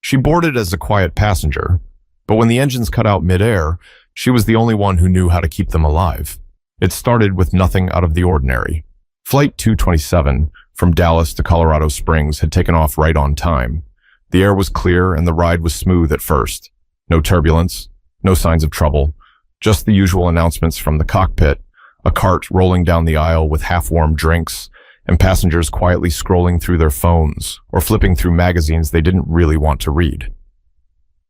She boarded as a quiet passenger, but when the engines cut out midair, she was the only one who knew how to keep them alive. It started with nothing out of the ordinary. Flight 227 from Dallas to Colorado Springs had taken off right on time. The air was clear and the ride was smooth at first. No turbulence, no signs of trouble, just the usual announcements from the cockpit, a cart rolling down the aisle with half-warm drinks, and passengers quietly scrolling through their phones or flipping through magazines they didn't really want to read.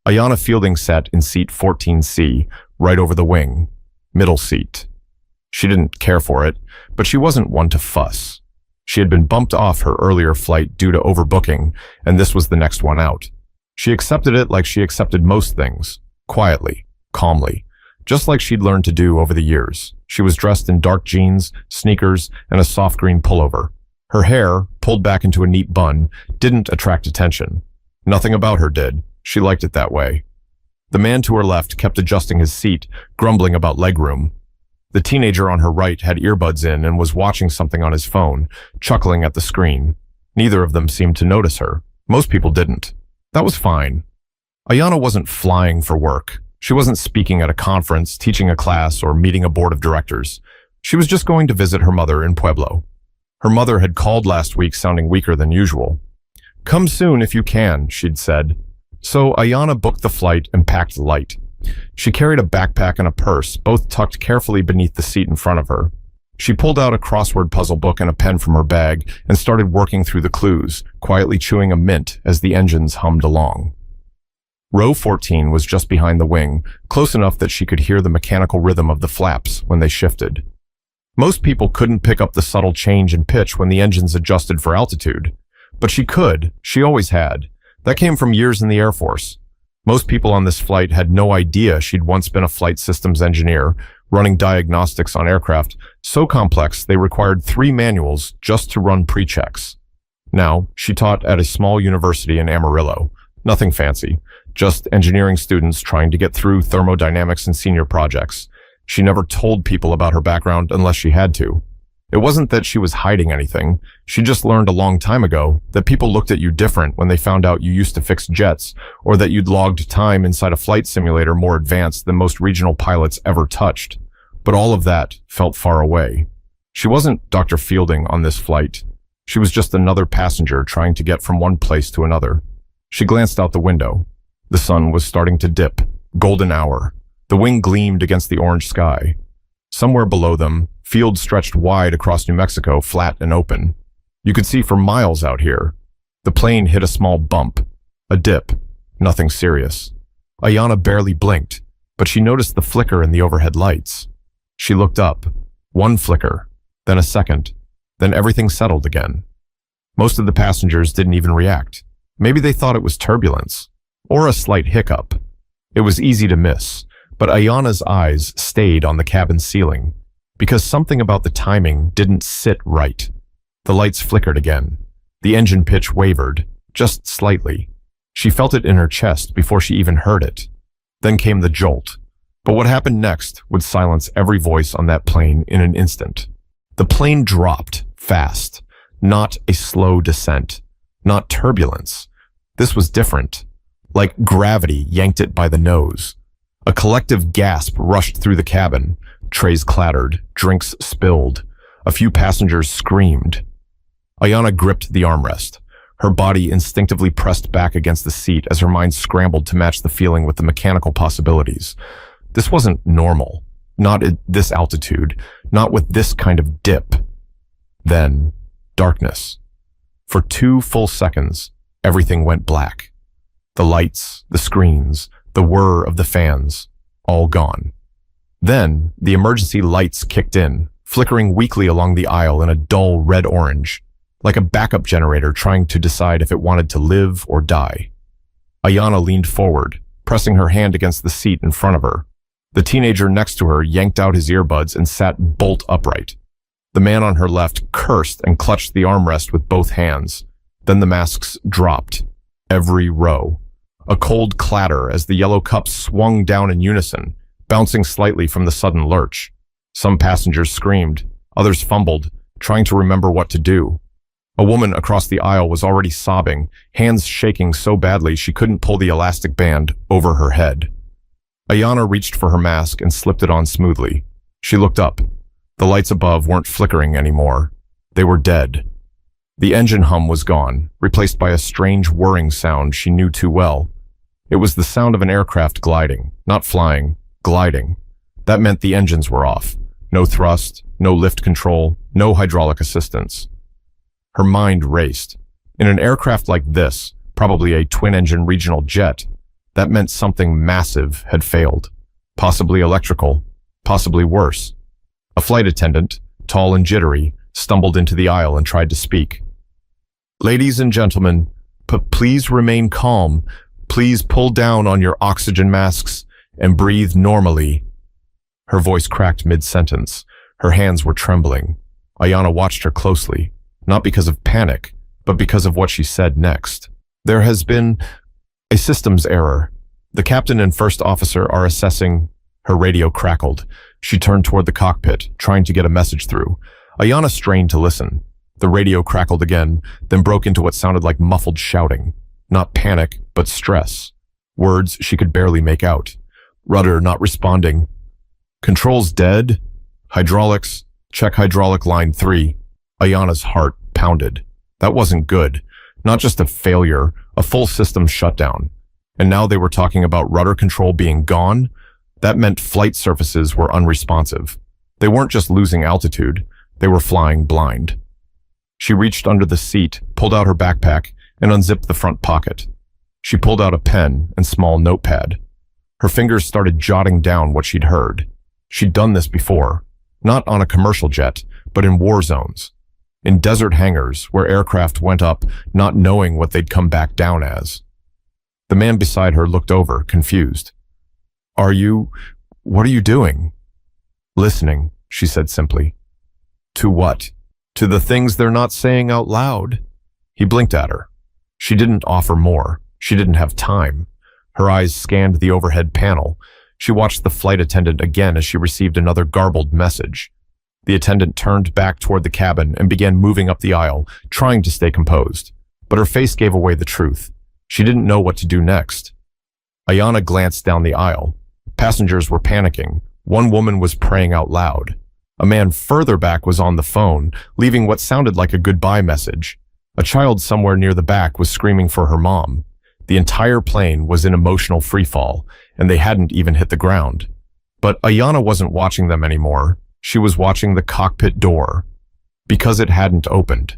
Ayanna Fielding sat in seat 14C, right over the wing, middle seat. She didn't care for it, but she wasn't one to fuss. She had been bumped off her earlier flight due to overbooking, and this was the next one out. She accepted it like she accepted most things, quietly, calmly, just like she'd learned to do over the years. She was dressed in dark jeans, sneakers, and a soft green pullover. Her hair, pulled back into a neat bun, didn't attract attention. Nothing about her did. She liked it that way. The man to her left kept adjusting his seat, grumbling about legroom. The teenager on her right had earbuds in and was watching something on his phone, chuckling at the screen. Neither of them seemed to notice her. Most people didn't. That was fine. Ayanna wasn't flying for work. She wasn't speaking at a conference, teaching a class, or meeting a board of directors. She was just going to visit her mother in Pueblo. Her mother had called last week sounding weaker than usual. "Come soon if you can," she'd said. So Ayanna booked the flight and packed light. She carried a backpack and a purse, both tucked carefully beneath the seat in front of her. She pulled out a crossword puzzle book and a pen from her bag and started working through the clues, quietly chewing a mint as the engines hummed along. Row 14 was just behind the wing, close enough that she could hear the mechanical rhythm of the flaps when they shifted. Most people couldn't pick up the subtle change in pitch when the engines adjusted for altitude. But she could. She always had. That came from years in the Air Force. Most people on this flight had no idea she'd once been a flight systems engineer, running diagnostics on aircraft so complex they required 3 manuals just to run pre-checks. Now, she taught at a small university in Amarillo. Nothing fancy, just engineering students trying to get through thermodynamics and senior projects. She never told people about her background unless she had to. It wasn't that she was hiding anything. She just learned a long time ago that people looked at you different when they found out you used to fix jets, or that you'd logged time inside a flight simulator more advanced than most regional pilots ever touched. But all of that felt far away. She wasn't Dr. Fielding on this flight. She was just another passenger trying to get from one place to another. She glanced out the window. The sun was starting to dip. Golden hour. The wing gleamed against the orange sky. Somewhere below them, fields stretched wide across New Mexico, flat and open. You could see for miles out here. The plane hit a small bump. A dip. Nothing serious. Ayanna barely blinked, but she noticed the flicker in the overhead lights. She looked up. One flicker, then a second, then everything settled again. Most of the passengers didn't even react. Maybe they thought it was turbulence, or a slight hiccup. It was easy to miss, but Ayanna's eyes stayed on the cabin ceiling, because something about the timing didn't sit right. The lights flickered again. The engine pitch wavered, just slightly. She felt it in her chest before she even heard it. Then came the jolt. But what happened next would silence every voice on that plane in an instant. The plane dropped, fast. Not a slow descent. Not turbulence. This was different. Like gravity yanked it by the nose. A collective gasp rushed through the cabin. Trays clattered, drinks spilled. A few passengers screamed. Ayanna gripped the armrest. Her body instinctively pressed back against the seat as her mind scrambled to match the feeling with the mechanical possibilities. This wasn't normal. Not at this altitude. Not with this kind of dip. Then, darkness. For 2 full seconds, everything went black. The lights, the screens, the whir of the fans, all gone. Then, the emergency lights kicked in, flickering weakly along the aisle in a dull red-orange, like a backup generator trying to decide if it wanted to live or die. Ayanna leaned forward, pressing her hand against the seat in front of her. The teenager next to her yanked out his earbuds and sat bolt upright. The man on her left cursed and clutched the armrest with both hands. Then the masks dropped. Every row. A cold clatter as the yellow cups swung down in unison, bouncing slightly from the sudden lurch. Some passengers screamed. Others fumbled, trying to remember what to do. A woman across the aisle was already sobbing, hands shaking so badly she couldn't pull the elastic band over her head. Ayanna reached for her mask and slipped it on smoothly. She looked up. The lights above weren't flickering anymore. They were dead. The engine hum was gone, replaced by a strange whirring sound she knew too well. It was the sound of an aircraft gliding, not flying, gliding. That meant the engines were off. No thrust, no lift control, no hydraulic assistance. Her mind raced. In an aircraft like this, probably a twin-engine regional jet, that meant something massive had failed. Possibly electrical, possibly worse. A flight attendant, tall and jittery, stumbled into the aisle and tried to speak. "Ladies and gentlemen, please remain calm. Please pull down on your oxygen masks and breathe normally." Her voice cracked mid-sentence. Her hands were trembling. Ayanna watched her closely, not because of panic, but because of what she said next. "There has been a systems error. The captain and first officer are assessing." Her radio crackled. She turned toward the cockpit, trying to get a message through. Ayanna strained to listen. The radio crackled again, then broke into what sounded like muffled shouting. Not panic, but stress. Words she could barely make out. "Rudder not responding. Controls dead. Hydraulics, check hydraulic line 3. Ayanna's heart pounded. That wasn't good. Not just a failure, a full system shutdown. And now they were talking about rudder control being gone? That meant flight surfaces were unresponsive. They weren't just losing altitude, they were flying blind. She reached under the seat, pulled out her backpack, and unzipped the front pocket. She pulled out a pen and small notepad. Her fingers started jotting down what she'd heard. She'd done this before, not on a commercial jet, but in war zones. In desert hangars where aircraft went up not knowing what they'd come back down as. The man beside her looked over, confused. What are you doing?" "Listening," she said simply. "To what?" "To the things they're not saying out loud." He blinked at her. She didn't offer more. She didn't have time. Her eyes scanned the overhead panel. She watched the flight attendant again as she received another garbled message. The attendant turned back toward the cabin and began moving up the aisle, trying to stay composed. But her face gave away the truth. She didn't know what to do next. Ayanna glanced down the aisle. Passengers were panicking. One woman was praying out loud. A man further back was on the phone, leaving what sounded like a goodbye message. A child somewhere near the back was screaming for her mom. The entire plane was in emotional freefall, and they hadn't even hit the ground. But Ayanna wasn't watching them anymore. She was watching the cockpit door, because it hadn't opened.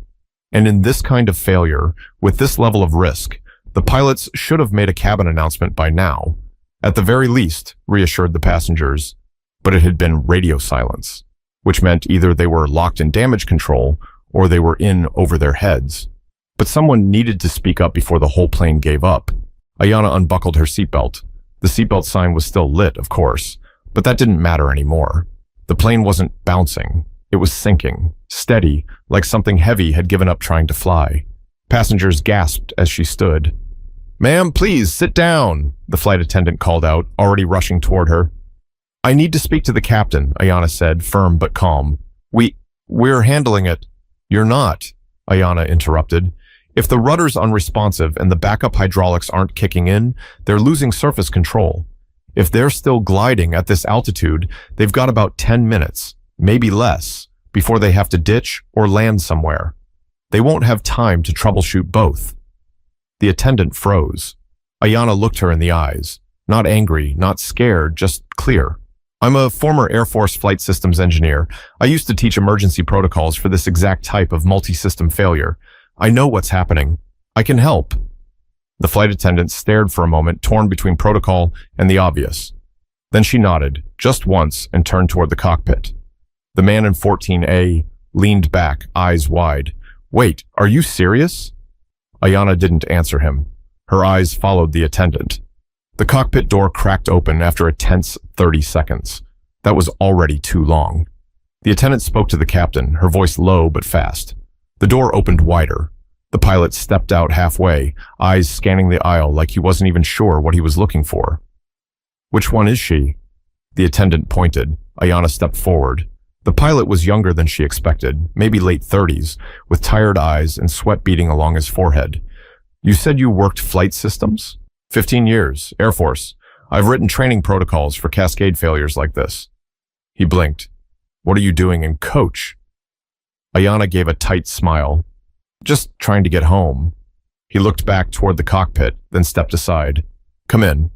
And in this kind of failure, with this level of risk, the pilots should have made a cabin announcement by now. At the very least, reassured the passengers, but it had been radio silence, which meant either they were locked in damage control or they were in over their heads. But someone needed to speak up before the whole plane gave up. Ayanna unbuckled her seatbelt. The seatbelt sign was still lit, of course, but that didn't matter anymore. The plane wasn't bouncing. It was sinking, steady, like something heavy had given up trying to fly. Passengers gasped as she stood. "Ma'am, please, sit down," the flight attendant called out, already rushing toward her. "I need to speak to the captain," Ayanna said, firm but calm. We're handling it." "You're not," Ayanna interrupted. "If the rudder's unresponsive and the backup hydraulics aren't kicking in, they're losing surface control. If they're still gliding at this altitude, they've got about 10 minutes, maybe less, before they have to ditch or land somewhere. They won't have time to troubleshoot both." The attendant froze. Ayanna looked her in the eyes. Not angry, not scared, just clear. "I'm a former Air Force flight systems engineer. I used to teach emergency protocols for this exact type of multi-system failure. I know what's happening. I can help." The flight attendant stared for a moment, torn between protocol and the obvious. Then she nodded, just once, and turned toward the cockpit. The man in 14A leaned back, eyes wide. "Wait, are you serious?" Ayanna didn't answer him. Her eyes followed the attendant. The cockpit door cracked open after a tense 30 seconds. That was already too long. The attendant spoke to the captain, her voice low but fast. The door opened wider. The pilot stepped out halfway, eyes scanning the aisle like he wasn't even sure what he was looking for. "Which one is she?" The attendant pointed. Ayanna stepped forward. The pilot was younger than she expected, maybe late 30s, with tired eyes and sweat beading along his forehead. You said you worked flight systems? 15 years, Air Force. I've written training protocols for cascade failures like this. He blinked. What are you doing in coach? Ayana gave a tight smile. Just trying to get home. He looked back toward the cockpit, then stepped aside. Come in.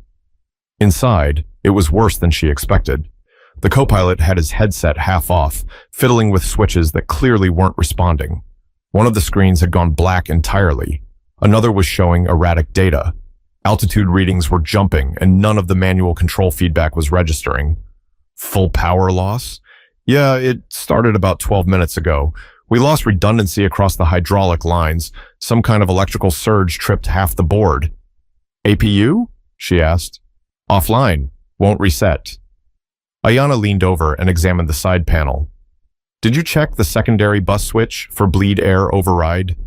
Inside, it was worse than she expected. The co-pilot had his headset half off, fiddling with switches that clearly weren't responding. One of the screens had gone black entirely. Another was showing erratic data. Altitude readings were jumping, and none of the manual control feedback was registering. Full power loss? Yeah, it started about 12 minutes ago. We lost redundancy across the hydraulic lines. Some kind of electrical surge tripped half the board. APU? She asked. Offline. Won't reset. Ayana leaned over and examined the side panel. Did you check the secondary bus switch for bleed air override?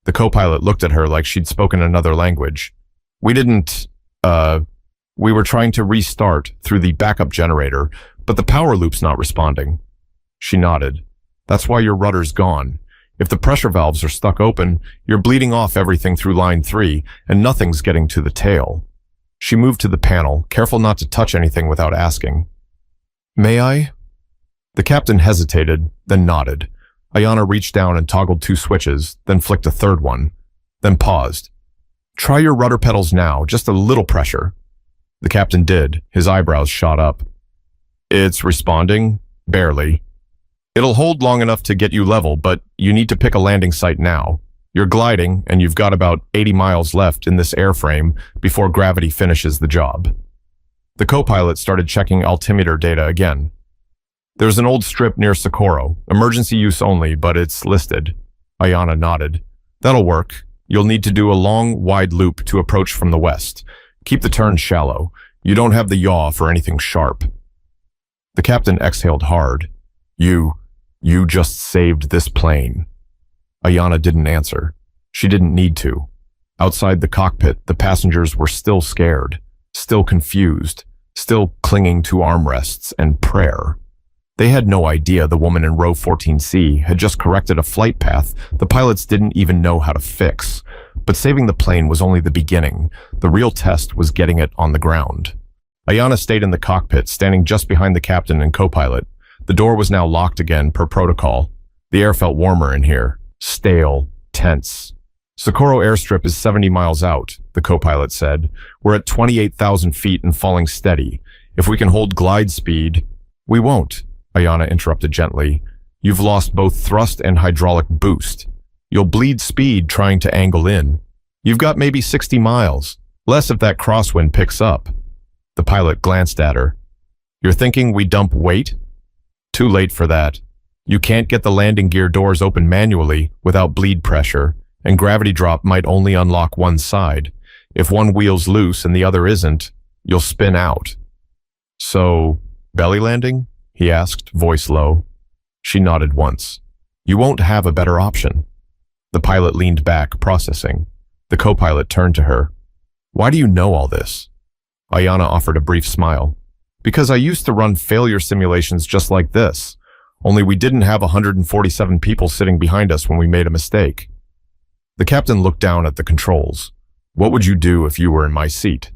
The co-pilot looked at her like she'd spoken another language. We didn't, we were trying to restart through the backup generator, but the power loop's not responding. She nodded. That's why your rudder's gone. If the pressure valves are stuck open, you're bleeding off everything through line 3, and nothing's getting to the tail. She moved to the panel, careful not to touch anything without asking. May I? The captain hesitated, then nodded. Ayana reached down and toggled 2 switches, then flicked a third one, then paused. Try your rudder pedals now, just a little pressure. The captain did. His eyebrows shot up. It's responding? Barely. It'll hold long enough to get you level, but you need to pick a landing site now. You're gliding, and you've got about 80 miles left in this airframe before gravity finishes the job. The co-pilot started checking altimeter data again. There's an old strip near Socorro, emergency use only, but it's listed. Ayana nodded. That'll work. You'll need to do a long, wide loop to approach from the west. Keep the turn shallow. You don't have the yaw for anything sharp. The captain exhaled hard. You just saved this plane. Ayana didn't answer. She didn't need to. Outside the cockpit, the passengers were still scared, still confused, still clinging to armrests and prayer. They had no idea the woman in row 14C had just corrected a flight path the pilots didn't even know how to fix. But saving the plane was only the beginning. The real test was getting it on the ground. Ayana stayed in the cockpit, standing just behind the captain and co-pilot. The door was now locked again per protocol. The air felt warmer in here, stale, tense. Socorro airstrip is 70 miles out, the co-pilot said. We're at 28,000 feet and falling steady. If we can hold glide speed... We won't, Ayana interrupted gently. You've lost both thrust and hydraulic boost. You'll bleed speed trying to angle in. You've got maybe 60 miles, less if that crosswind picks up. The pilot glanced at her. You're thinking we dump weight? Too late for that. You can't get the landing gear doors open manually without bleed pressure, and gravity drop might only unlock one side. If one wheel's loose and the other isn't, you'll spin out. So, belly landing? He asked, voice low. She nodded once. You won't have a better option. The pilot leaned back, processing. The co-pilot turned to her. Why do you know all this? Ayana offered a brief smile. Because I used to run failure simulations just like this, only we didn't have 147 people sitting behind us when we made a mistake. The captain looked down at the controls. What would you do if you were in my seat?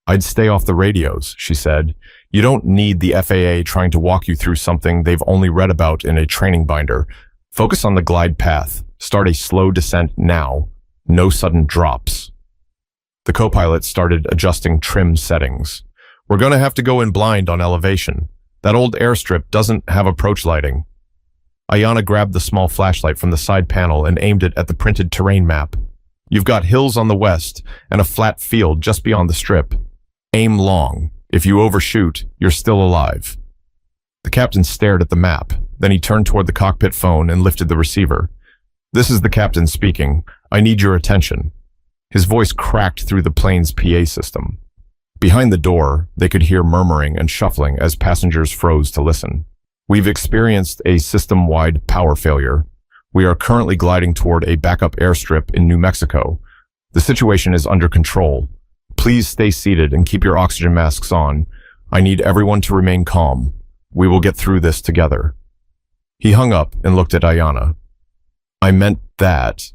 I'd stay off the radios, she said. You don't need the FAA trying to walk you through something they've only read about in a training binder. Focus on the glide path. Start a slow descent now. No sudden drops. The co-pilot started adjusting trim settings. We're going to have to go in blind on elevation. That old airstrip doesn't have approach lighting. Ayana grabbed the small flashlight from the side panel and aimed it at the printed terrain map. You've got hills on the west and a flat field just beyond the strip. Aim long. If you overshoot, you're still alive. The captain stared at the map. Then he turned toward the cockpit phone and lifted the receiver. This is the captain speaking. I need your attention. His voice cracked through the plane's PA system. Behind the door, they could hear murmuring and shuffling as passengers froze to listen. We've experienced a system-wide power failure. We are currently gliding toward a backup airstrip in New Mexico. The situation is under control. Please stay seated and keep your oxygen masks on. I need everyone to remain calm. We will get through this together. He hung up and looked at Ayana. I meant that.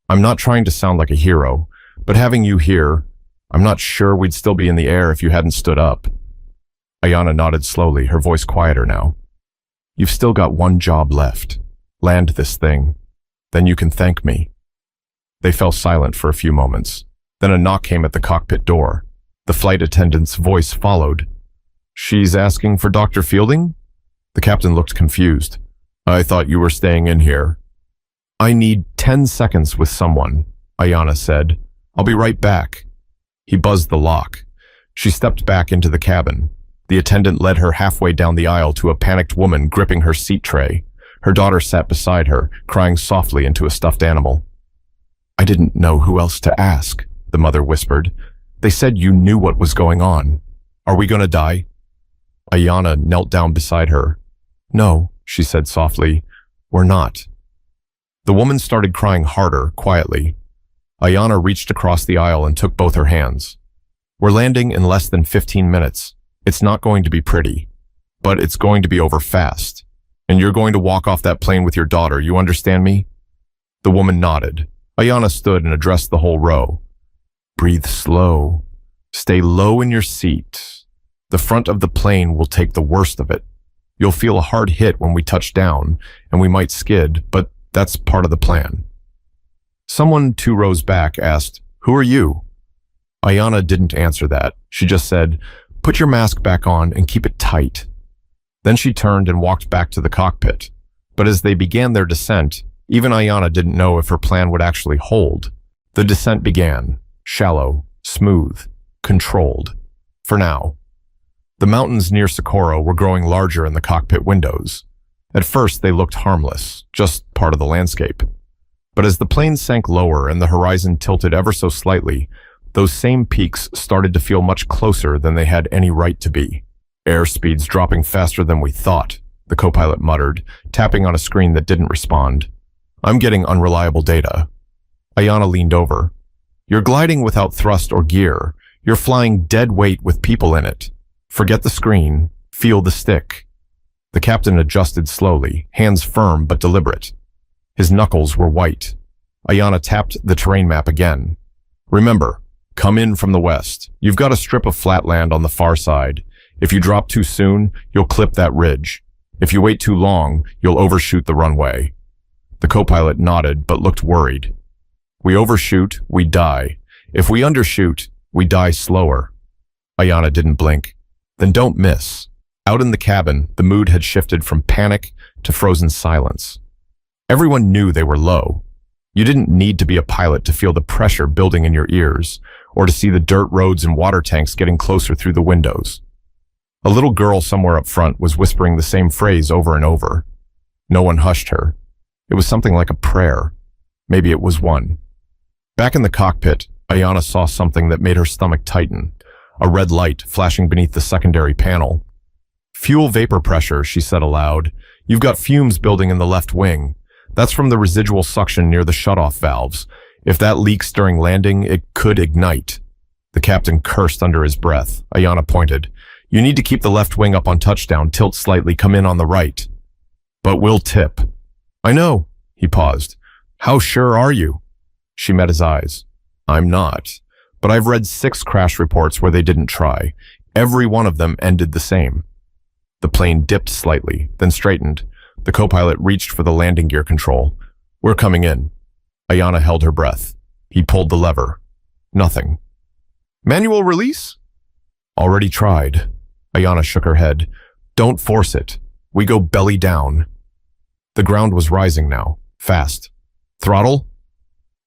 I'm not trying to sound like a hero, but having you here, I'm not sure we'd still be in the air if you hadn't stood up. Ayana nodded slowly, her voice quieter now. You've still got one job left. Land this thing. Then you can thank me. They fell silent for a few moments. Then a knock came at the cockpit door. The flight attendant's voice followed. She's asking for Dr. Fielding? The captain looked confused. I thought you were staying in here. I need 10 seconds with someone, Ayana said. I'll be right back. He buzzed the lock. She stepped back into the cabin. The attendant led her halfway down the aisle to a panicked woman gripping her seat tray. Her daughter sat beside her, crying softly into a stuffed animal. I didn't know who else to ask, the mother whispered. They said you knew what was going on. Are we going to die? Ayana knelt down beside her. No, she said softly. We're not. The woman started crying harder, quietly. Ayana reached across the aisle and took both her hands. We're landing in less than 15 minutes. It's not going to be pretty, but it's going to be over fast. And you're going to walk off that plane with your daughter, you understand me? The woman nodded. Ayana stood and addressed the whole row. Breathe slow. Stay low in your seat. The front of the plane will take the worst of it. You'll feel a hard hit when we touch down, and we might skid, but that's part of the plan. Someone 2 rows back asked, Who are you? Ayana didn't answer that. She just said, Put your mask back on and keep it tight. Then she turned and walked back to the cockpit. But as they began their descent, even Ayana didn't know if her plan would actually hold. The descent began, shallow, smooth, controlled. For now. The mountains near Socorro were growing larger in the cockpit windows. At first, they looked harmless, just part of the landscape. But as the plane sank lower and the horizon tilted ever so slightly, those same peaks started to feel much closer than they had any right to be. Airspeed's dropping faster than we thought, the co-pilot muttered, tapping on a screen that didn't respond. I'm getting unreliable data. Ayana leaned over. You're gliding without thrust or gear. You're flying dead weight with people in it. Forget the screen. Feel the stick. The captain adjusted slowly, hands firm but deliberate. His knuckles were white. Ayana tapped the terrain map again. Remember, come in from the west. You've got a strip of flat land on the far side. If you drop too soon, you'll clip that ridge. If you wait too long, you'll overshoot the runway. The co-pilot nodded but looked worried. We overshoot, we die. If we undershoot, we die slower. Ayana didn't blink. Then don't miss. Out in the cabin, the mood had shifted from panic to frozen silence. Everyone knew they were low. You didn't need to be a pilot to feel the pressure building in your ears, or to see the dirt roads and water tanks getting closer through the windows. A little girl somewhere up front was whispering the same phrase over and over. No one hushed her. It was something like a prayer. Maybe it was one. Back in the cockpit, Ayana saw something that made her stomach tighten. A red light flashing beneath the secondary panel. Fuel vapor pressure, she said aloud. You've got fumes building in the left wing. That's from the residual suction near the shutoff valves. If that leaks during landing, it could ignite. The captain cursed under his breath. Ayana pointed. You need to keep the left wing up on touchdown, tilt slightly, come in on the right. But we'll tip. I know. He paused. How sure are you? She met his eyes. I'm not. But I've read 6 crash reports where they didn't try. Every one of them ended the same. The plane dipped slightly, then straightened. The co-pilot reached for the landing gear control. We're coming in. Ayana held her breath. He pulled the lever. Nothing. Manual release? Already tried. Ayana shook her head. Don't force it. We go belly down. The ground was rising now, fast. Throttle?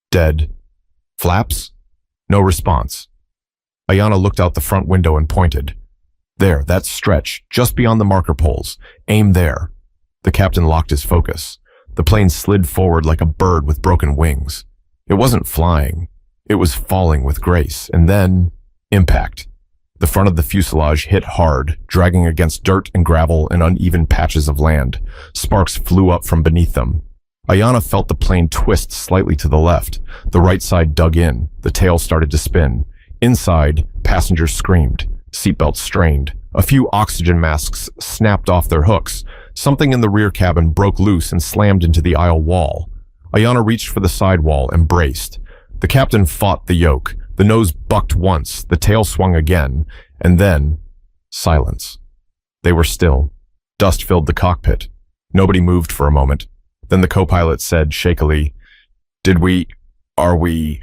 Dead. Flaps? No response. Ayana looked out the front window and pointed. There, that stretch, just beyond the marker poles. Aim there. The captain locked his focus. The plane slid forward like a bird with broken wings. It wasn't flying. It was falling with grace, and then impact. The front of the fuselage hit hard, dragging against dirt and gravel and uneven patches of land. Sparks flew up from beneath them. Ayana felt the plane twist slightly to the left. The right side dug in. The tail started to spin. Inside, passengers screamed. Seatbelts strained. A few oxygen masks snapped off their hooks. Something in the rear cabin broke loose and slammed into the aisle wall. Ayanna reached for the side wall and braced. The captain fought the yoke. The nose bucked once, the tail swung again, and then silence. They were still. Dust filled the cockpit. Nobody moved for a moment. Then the co-pilot said shakily, Are we...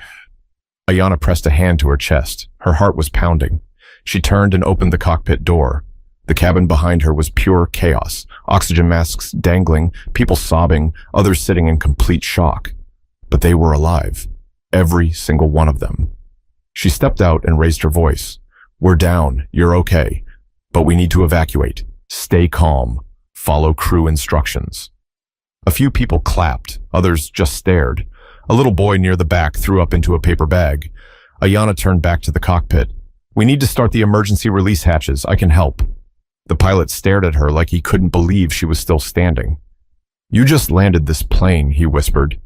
Ayanna pressed a hand to her chest. Her heart was pounding. She turned and opened the cockpit door. The cabin behind her was pure chaos. Oxygen masks dangling, people sobbing, others sitting in complete shock. But they were alive. Every single one of them. She stepped out and raised her voice. We're down. You're okay. But we need to evacuate. Stay calm. Follow crew instructions. A few people clapped. Others just stared. A little boy near the back threw up into a paper bag. Ayanna turned back to the cockpit. We need to start the emergency release hatches. I can help. The pilot stared at her like he couldn't believe she was still standing. You just landed this plane, he whispered.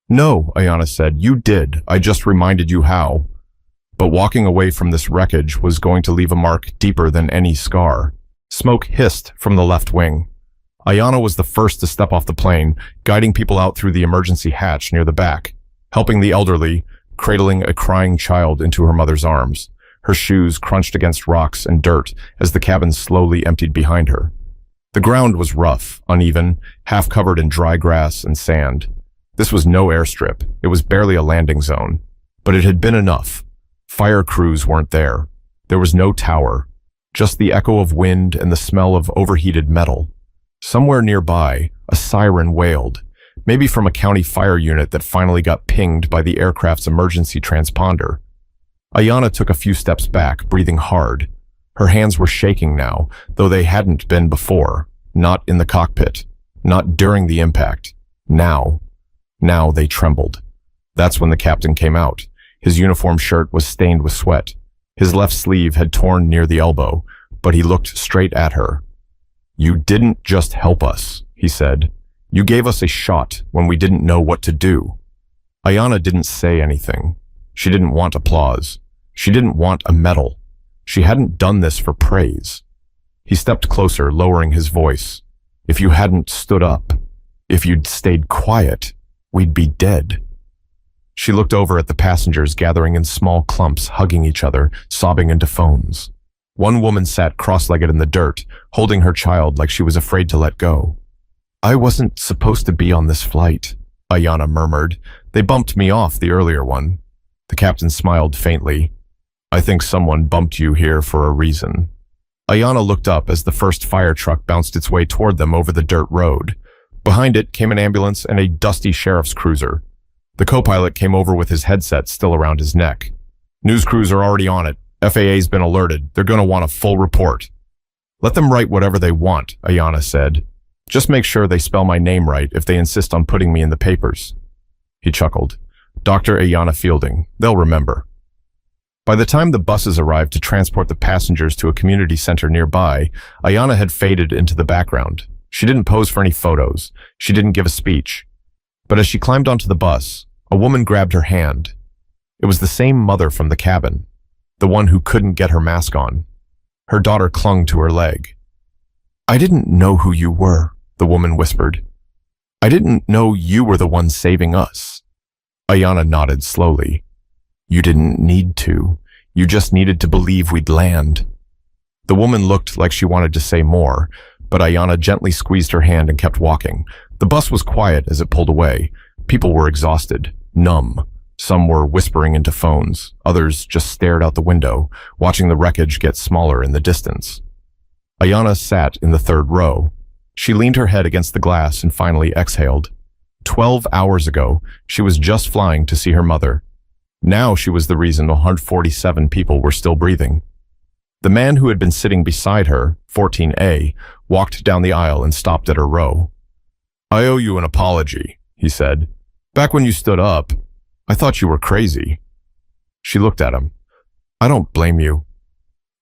No, Ayanna said. You did. I just reminded you how. But walking away from this wreckage was going to leave a mark deeper than any scar. Smoke hissed from the left wing. Ayanna was the first to step off the plane, guiding people out through the emergency hatch near the back, helping the elderly, cradling a crying child into her mother's arms. Her shoes crunched against rocks and dirt as the cabin slowly emptied behind her. The ground was rough, uneven, half covered in dry grass and sand. This was no airstrip. It was barely a landing zone. But it had been enough. Fire crews weren't there. There was no tower. Just the echo of wind and the smell of overheated metal. Somewhere nearby, a siren wailed, maybe from a county fire unit that finally got pinged by the aircraft's emergency transponder. Ayanna took a few steps back, breathing hard. Her hands were shaking now, though they hadn't been before. Not in the cockpit. Not during the impact. Now they trembled. That's when the captain came out. His uniform shirt was stained with sweat. His left sleeve had torn near the elbow, but he looked straight at her. You didn't just help us, he said. You gave us a shot when we didn't know what to do. Ayanna didn't say anything. She didn't want applause. She didn't want a medal. She hadn't done this for praise. He stepped closer, lowering his voice. If you hadn't stood up, if you'd stayed quiet, we'd be dead. She looked over at the passengers gathering in small clumps, hugging each other, sobbing into phones. One woman sat cross-legged in the dirt, holding her child like she was afraid to let go. I wasn't supposed to be on this flight, Ayanna murmured. They bumped me off the earlier one. The captain smiled faintly. I think someone bumped you here for a reason. Ayanna looked up as the first fire truck bounced its way toward them over the dirt road. Behind it came an ambulance and a dusty sheriff's cruiser. The co-pilot came over with his headset still around his neck. News crews are already on it. FAA's been alerted. They're going to want a full report. Let them write whatever they want, Ayanna said. Just make sure they spell my name right if they insist on putting me in the papers. He chuckled. Dr. Ayanna Fielding. They'll remember. By the time the buses arrived to transport the passengers to a community center nearby, Ayanna had faded into the background. She didn't pose for any photos. She didn't give a speech. But as she climbed onto the bus, a woman grabbed her hand. It was the same mother from the cabin, the one who couldn't get her mask on. Her daughter clung to her leg. I didn't know who you were, the woman whispered. I didn't know you were the one saving us. Ayanna nodded slowly. You didn't need to. You just needed to believe we'd land. The woman looked like she wanted to say more, but Ayanna gently squeezed her hand and kept walking. The bus was quiet as it pulled away. People were exhausted, numb. Some were whispering into phones. Others just stared out the window, watching the wreckage get smaller in the distance. Ayanna sat in the third row. She leaned her head against the glass and finally exhaled. 12 hours ago, she was just flying to see her mother. Now she was the reason 147 people were still breathing. The man who had been sitting beside her, 14A, walked down the aisle and stopped at her row. I owe you an apology, he said. Back when you stood up, I thought you were crazy. She looked at him. I don't blame you.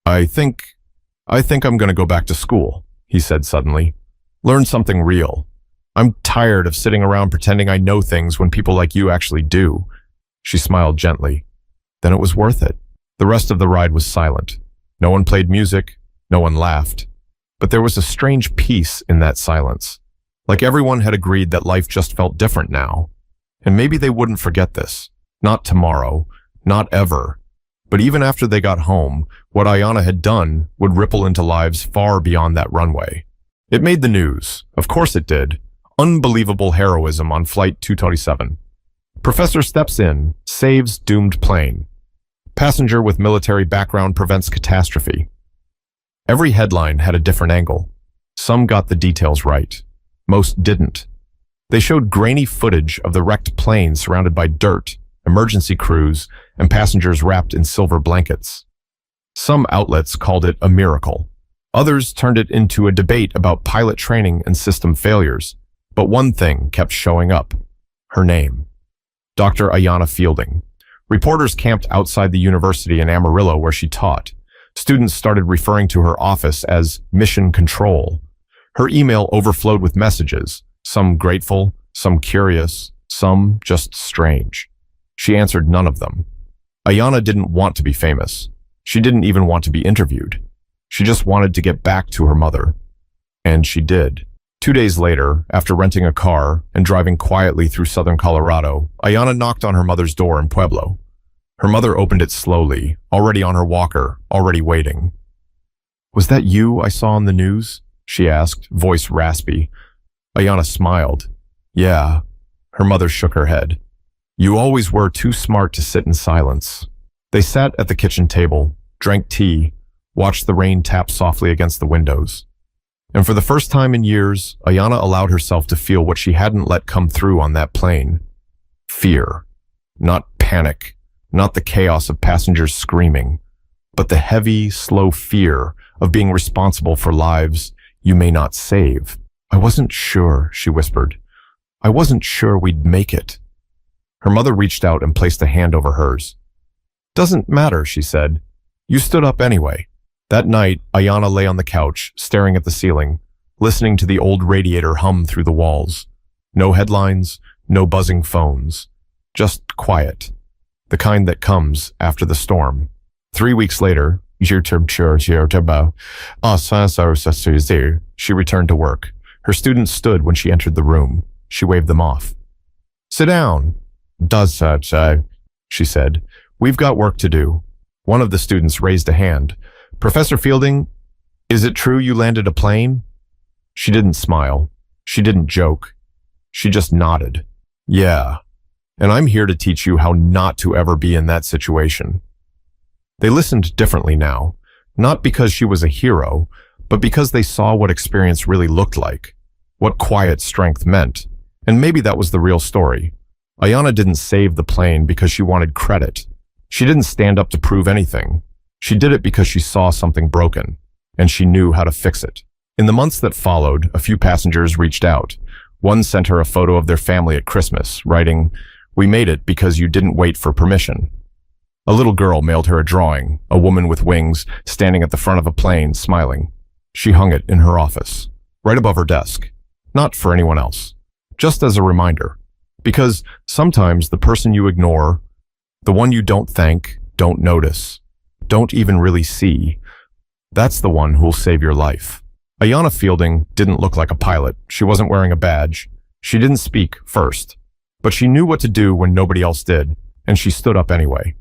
I think I'm going to go back to school, he said suddenly. Learn something real. I'm tired of sitting around pretending I know things when people like you actually do. She smiled gently. Then it was worth it. The rest of the ride was silent. No one played music. No one laughed. But there was a strange peace in that silence. Like everyone had agreed that life just felt different now. And maybe they wouldn't forget this. Not tomorrow, not ever. But even after they got home, what Ayanna had done would ripple into lives far beyond that runway. It made the news. Of course it did. Unbelievable heroism on Flight 227. Professor steps in, saves doomed plane. Passenger with military background prevents catastrophe. Every headline had a different angle. Some got the details right. Most didn't. They showed grainy footage of the wrecked plane surrounded by dirt, emergency crews, and passengers wrapped in silver blankets. Some outlets called it a miracle. Others turned it into a debate about pilot training and system failures. But one thing kept showing up. Her name. Dr. Ayanna Fielding. Reporters camped outside the university in Amarillo where she taught. Students started referring to her office as Mission Control. Her email overflowed with messages, some grateful, some curious, some just strange. She answered none of them. Ayanna didn't want to be famous. She didn't even want to be interviewed. She just wanted to get back to her mother. And she did. 2 days later, after renting a car and driving quietly through southern Colorado, Ayanna knocked on her mother's door in Pueblo. Her mother opened it slowly, already on her walker, already waiting. "Was that you I saw on the news?" she asked, voice raspy. Ayanna smiled. "Yeah." Her mother shook her head. "You always were too smart to sit in silence." They sat at the kitchen table, drank tea, watched the rain tap softly against the windows. And for the first time in years, Ayanna allowed herself to feel what she hadn't let come through on that plane. Fear. Not panic. Not the chaos of passengers screaming, but the heavy, slow fear of being responsible for lives you may not save. "I wasn't sure," she whispered. "I wasn't sure we'd make it." Her mother reached out and placed a hand over hers. "Doesn't matter," she said. "You stood up anyway." That night, Ayanna lay on the couch, staring at the ceiling, listening to the old radiator hum through the walls. No headlines, no buzzing phones. Just quiet. The kind that comes after the storm. 3 weeks later, she returned to work. Her students stood when she entered the room. She waved them off. "Sit down." She said. "We've got work to do." One of the students raised a hand. "Professor Fielding, is it true you landed a plane?" She didn't smile. She didn't joke. She just nodded. "Yeah. And I'm here to teach you how not to ever be in that situation." They listened differently now, not because she was a hero, but because they saw what experience really looked like, what quiet strength meant, and maybe that was the real story. Ayanna didn't save the plane because she wanted credit. She didn't stand up to prove anything. She did it because she saw something broken, and she knew how to fix it. In the months that followed, a few passengers reached out. One sent her a photo of their family at Christmas, writing, "We made it because you didn't wait for permission." A little girl mailed her a drawing, a woman with wings standing at the front of a plane, smiling. She hung it in her office, right above her desk. Not for anyone else, just as a reminder. Because sometimes the person you ignore, the one you don't thank, don't notice, don't even really see, that's the one who'll save your life. Ayanna Fielding didn't look like a pilot. She wasn't wearing a badge. She didn't speak first. But she knew what to do when nobody else did, and she stood up anyway.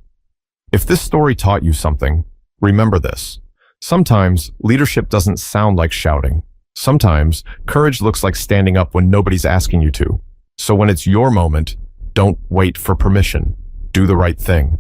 If this story taught you something, remember this. Sometimes leadership doesn't sound like shouting. Sometimes courage looks like standing up when nobody's asking you to. So when it's your moment, don't wait for permission. Do the right thing.